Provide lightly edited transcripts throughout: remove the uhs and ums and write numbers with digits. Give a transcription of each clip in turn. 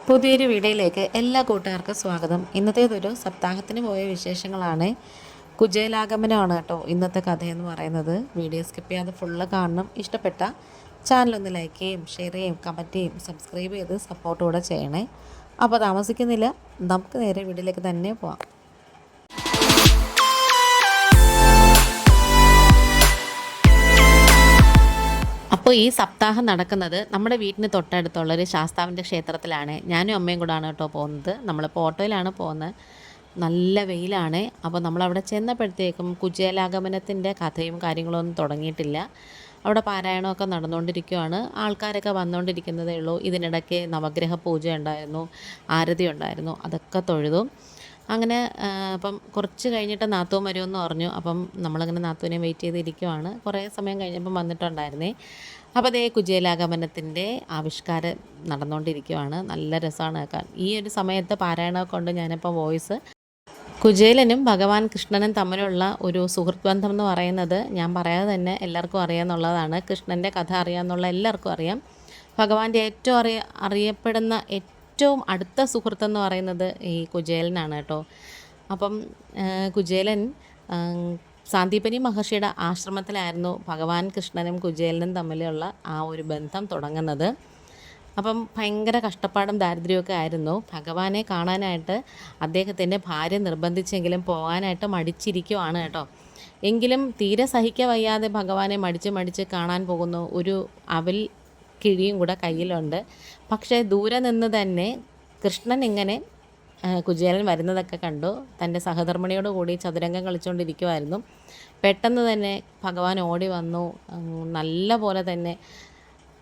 പുതിയൊരു വീഡിയോയിലേക്ക് എല്ലാ കൂട്ടുകാർക്കും സ്വാഗതം. ഇന്നത്തേതൊരു സപ്താഹത്തിന് പോയ വിശേഷങ്ങളാണ്. കുചേലാഗമനമാണ് കേട്ടോ ഇന്നത്തെ കഥയെന്ന് പറയുന്നത്. വീഡിയോ സ്കിപ്പ് ചെയ്യാതെ ഫുള്ള് കാണണം. ഇഷ്ടപ്പെട്ട ചാനലൊന്ന് ലൈക്ക് ചെയ്യും, ഷെയർ ചെയ്യും, കമൻറ്റ് ചെയ്യും, സബ്സ്ക്രൈബ് ചെയ്ത് സപ്പോർട്ട് കൂടെ ചെയ്യണേ. അപ്പോൾ താമസിക്കുന്നില്ല, നമുക്ക് നേരെ വീഡിയോയിലേക്ക് തന്നെ പോവാം. അപ്പോൾ ഈ സപ്താഹം നടക്കുന്നത് നമ്മുടെ വീട്ടിന് തൊട്ടടുത്തുള്ളൊരു ശാസ്താവിൻ്റെ ക്ഷേത്രത്തിലാണ്. ഞാനും അമ്മയും കൂടാണ് കേട്ടോ പോകുന്നത്. നമ്മളിപ്പോൾ ഓട്ടോയിലാണ് പോകുന്നത്. നല്ല വെയിലാണ്. അപ്പോൾ നമ്മളവിടെ ചെന്നപ്പോഴത്തേക്കും കുചേലാഗമനത്തിൻ്റെ കഥയും കാര്യങ്ങളും ഒന്നും തുടങ്ങിയിട്ടില്ല. അവിടെ പാരായണമൊക്കെ നടന്നുകൊണ്ടിരിക്കുകയാണ്. ആൾക്കാരൊക്കെ വന്നുകൊണ്ടിരിക്കുന്നതേ ഉള്ളൂ. ഇതിനിടയ്ക്ക് നവഗ്രഹ പൂജ ഉണ്ടായിരുന്നു, ആരതി ഉണ്ടായിരുന്നു. അതൊക്കെ തൊഴുതു. അങ്ങനെ അപ്പം കുറച്ച് കഴിഞ്ഞിട്ട് നാത്തൂൻ വരുമെന്ന് പറഞ്ഞു. അപ്പം നമ്മളങ്ങനെ നാത്തൂനെ വെയിറ്റ് ചെയ്തിരിക്കുവാണ്. കുറേ സമയം കഴിഞ്ഞപ്പം വന്നിട്ടുണ്ടായിരുന്നേ. അപ്പോൾ അതേ കുചേലാഗമനത്തിൻ്റെ ആവിഷ്കാരം നടന്നുകൊണ്ടിരിക്കുവാണ്. നല്ല രസമാണ് കേൾക്കാൻ. ഈ ഒരു സമയത്ത് പാരായണമൊക്കെ കൊണ്ട് ഞാനിപ്പോൾ വോയിസ് കുചേലനും ഭഗവാൻ കൃഷ്ണനും തമ്മിലുള്ള ഒരു സുഹൃത്ത് ബന്ധം എന്ന് പറയുന്നത് ഞാൻ പറയാതെ തന്നെ എല്ലാവർക്കും അറിയാമെന്നുള്ളതാണ്. കൃഷ്ണൻ്റെ കഥ അറിയാമെന്നുള്ള എല്ലാവർക്കും അറിയാം. ഭഗവാന്റെ ഏറ്റവും അറിയപ്പെടുന്ന ഏറ്റവും അടുത്ത സുഹൃത്തെന്ന് പറയുന്നത് ഈ കുചേലനാണ് കേട്ടോ. അപ്പം കുചേലൻ സാന്ദീപനി മഹർഷിയുടെ ആശ്രമത്തിലായിരുന്നു ഭഗവാൻ കൃഷ്ണനും കുചേലനും തമ്മിലുള്ള ആ ഒരു ബന്ധം തുടങ്ങുന്നത്. അപ്പം ഭയങ്കര കഷ്ടപ്പാടും ദാരിദ്ര്യമൊക്കെ ആയിരുന്നു. ഭഗവാനെ കാണാനായിട്ട് അദ്ദേഹത്തിൻ്റെ ഭാര്യ നിർബന്ധിച്ചെങ്കിലും പോകാനായിട്ട് മടിച്ചിരിക്കുവാണ് കേട്ടോ. എങ്കിലും തീരെ സഹിക്കാൻ വയ്യാതെ ഭഗവാനെ മടിച്ച് കാണാൻ പോകുന്നു. ഒരു അവൽ കിഴിയും കൂടെ കയ്യിലുണ്ട്. പക്ഷേ ദൂരെ നിന്ന് തന്നെ കൃഷ്ണൻ ഇങ്ങനെ കുചേലൻ വരുന്നതൊക്കെ കണ്ടു. തൻ്റെ സഹധർമ്മിണിയോട് കൂടി ചതുരംഗം കളിച്ചുകൊണ്ടിരിക്കുമായിരുന്നു. പെട്ടെന്ന് തന്നെ ഭഗവാൻ ഓടി വന്നു. നല്ല പോലെ തന്നെ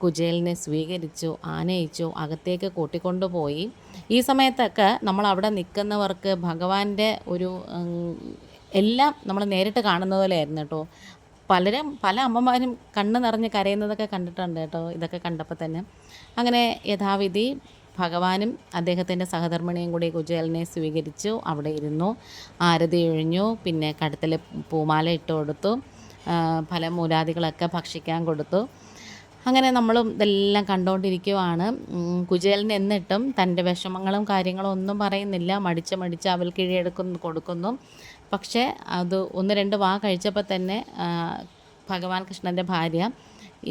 കുചേലനെ സ്വീകരിച്ചു, ആനയിച്ചു, അകത്തേക്ക് കൂട്ടിക്കൊണ്ടുപോയി. ഈ സമയത്തൊക്കെ നമ്മളവിടെ നിൽക്കുന്നവർക്ക് ഭഗവാന്റെ ഒരു എല്ലാം നമ്മൾ നേരിട്ട് കാണുന്ന പോലെയായിരുന്നു കേട്ടോ. പല അമ്മമാരും കണ്ണ് നിറഞ്ഞ് കരയുന്നതൊക്കെ കണ്ടിട്ടുണ്ട് കേട്ടോ ഇതൊക്കെ കണ്ടപ്പോൾ തന്നെ. അങ്ങനെ യഥാവിധി ഭഗവാനും അദ്ദേഹത്തിൻ്റെ സഹധർമ്മിണിയും കൂടി കുചേലനെ സ്വീകരിച്ചു. അവിടെ ഇരുന്നു, ആരതി ഒഴിഞ്ഞു, പിന്നെ കഴുത്തിൽ പൂമാല ഇട്ട് കൊടുത്തു, ഫലമൂലാദികളൊക്കെ ഭക്ഷിക്കാൻ കൊടുത്തു. അങ്ങനെ നമ്മളും ഇതെല്ലാം കണ്ടുകൊണ്ടിരിക്കുവാണ്. കുചേലൻ എന്നിട്ടും തൻ്റെ വിഷമങ്ങളും കാര്യങ്ങളും ഒന്നും പറയുന്നില്ല. മടിച്ച് അവൽ കൊടുക്കുന്നു. പക്ഷേ അത് 1-2 വാ കഴിച്ചപ്പോൾ തന്നെ ഭഗവാൻ കൃഷ്ണൻ്റെ ഭാര്യ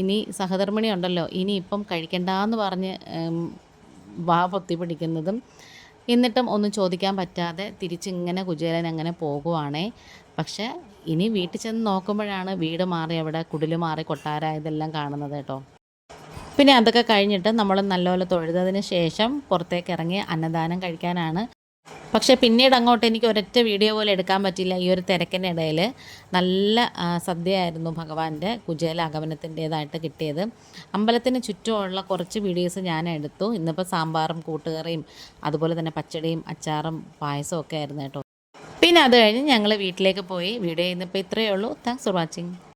ഇനി സഹധർമ്മിണി ഉണ്ടല്ലോ, ഇനി ഇപ്പം കഴിക്കണ്ടെന്ന് പറഞ്ഞ് വാ പൊത്തി പിടിക്കുന്നതും, എന്നിട്ടും ഒന്നും ചോദിക്കാൻ പറ്റാതെ തിരിച്ചിങ്ങനെ കുചേലൻ അങ്ങനെ പോകുവാണേ. പക്ഷേ ഇനി വീട്ടിൽ ചെന്ന് നോക്കുമ്പോഴാണ് വീട് മാറി അവിടെ കുടില് മാറി കൊട്ടാരമായതെല്ലാം കാണുന്നത് കേട്ടോ. പിന്നെ അതൊക്കെ കഴിഞ്ഞിട്ട് നമ്മൾ നല്ലപോലെ തൊഴുതതിന് ശേഷം പുറത്തേക്ക് ഇറങ്ങി അന്നദാനം കഴിക്കാനാണ്. പക്ഷേ പിന്നീട് അങ്ങോട്ട് എനിക്ക് ഒരൊറ്റ വീഡിയോ പോലും എടുക്കാൻ പറ്റില്ല. ഈ ഒരു തിരക്കിനിടയിൽ നല്ല സദ്യയായിരുന്നു ഭഗവാന്റെ കുചേലാഗമനത്തിൻ്റേതായിട്ട് കിട്ടിയത്. അമ്പലത്തിന് ചുറ്റുമുള്ള കുറച്ച് വീഡിയോസ് ഞാൻ എടുത്തു. ഇന്നിപ്പോൾ സാമ്പാറും കൂട്ടുകറിയും അതുപോലെ തന്നെ പച്ചടിയും അച്ചാറും പായസവും ഒക്കെ ആയിരുന്നു കേട്ടോ. പിന്നെ അത് കഴിഞ്ഞ് ഞങ്ങൾ വീട്ടിലേക്ക് പോയി. വീഡിയോ ഇന്നിപ്പോൾ ഇത്രയേ ഉള്ളൂ. Thanks for watching.